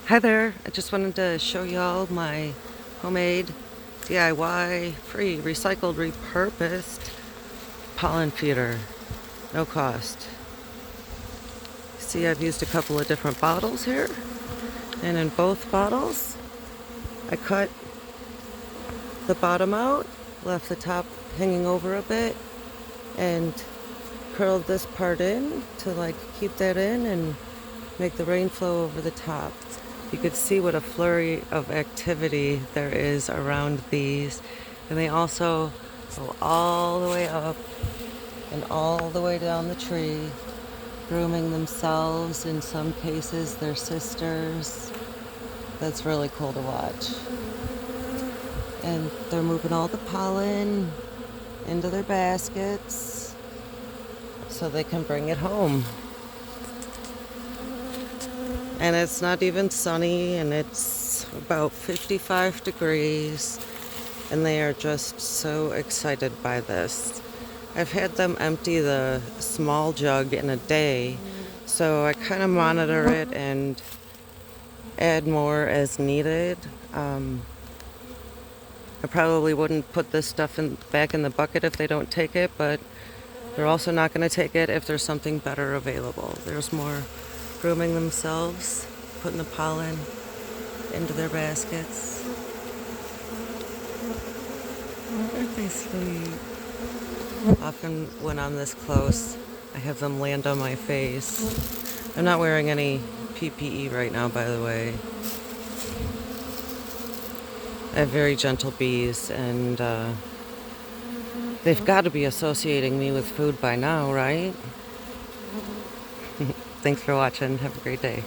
Hi there, I just wanted to show y'all my homemade DIY, free, recycled, repurposed pollen feeder. No cost. See, I've used a couple of different bottles here, and in both bottles I cut the bottom out, left the top hanging over a bit, and curled this part in to keep that in and make the rain flow over the top. You could see what a flurry of activity there is around these. And they also go all the way up and all the way down the tree, grooming themselves, in some cases their sisters. That's really cool to watch. And they're moving all the pollen into their baskets so they can bring it home. And it's not even sunny, and it's about 55 degrees, and they are just so excited by this. I've had them empty the small jug in a day, so I kind of monitor it and add more as needed. I probably wouldn't put this stuff back in the bucket if they don't take it, but they're also not going to take it if there's something better available. There's more grooming themselves, putting the pollen into their baskets. Aren't they sweet? Often when I'm this close, I have them land on my face. I'm not wearing any PPE right now, by the way. I have very gentle bees, and they've got to be associating me with food by now, right? Thanks for watching. Have a great day.